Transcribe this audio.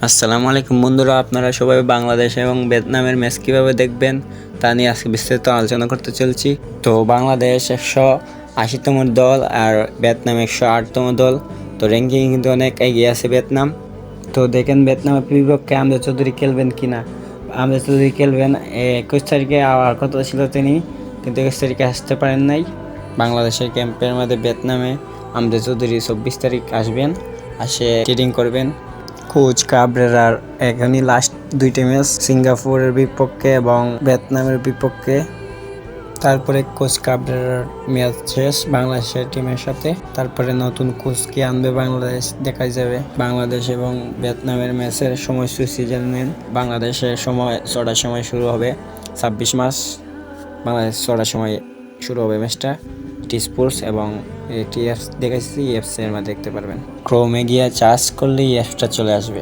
আসসালামু আলাইকুম বন্ধুরা, আপনারা সবাই বাংলাদেশ এবং ভিয়েতনামের ম্যাচ কীভাবে দেখবেন তা নিয়ে আজকে বিস্তারিত আলোচনা করতে চলছি। তো বাংলাদেশ 180তম দল আর ভিয়েতনাম 108তম দল। তো র্যাঙ্কিং কিন্তু অনেক এগিয়ে আছে ভিয়েতনাম। তো দেখেন ভিয়েতনামের বিপক্ষে আমজাদ চৌধুরী খেলবেন কিনা। আমজাদ চৌধুরী খেলবেন 21 তারিখে আওয়ার কথা ছিল তিনি, কিন্তু 21 তারিখে আসতে পারেন নাই। বাংলাদেশের ক্যাম্পের মধ্যে ভিয়েতনামে আমজাদ চৌধুরী 24 তারিখ আসবেন, আসে ট্রেডিং করবেন। কোচ কাবরেরার এখনই লাস্ট দুইটা ম্যাচ সিঙ্গাপুরের বিপক্ষে এবং ভিয়েতনামের বিপক্ষে। তারপরে কোচ কাবরেরার ম্যাচ শেষ বাংলাদেশের টিমের সাথে। তারপরে নতুন কোচকে আনবে বাংলাদেশ, দেখা যাবে। বাংলাদেশ এবং ভিয়েতনামের ম্যাচের সময়সূচি জানেন। বাংলাদেশের সময় 6টার সময় শুরু হবে, 26 মার্চ বাংলাদেশ 6টার সময় শুরু হবে ম্যাচটা। টি স্পোর্টস এবং এটি অ্যাপস দেখাচ্ছি, অ্যাপসের মধ্যে দেখতে পারবেন। ক্রোমে গিয়ে চার্জ করলেই অ্যাপসটা চলে আসবে।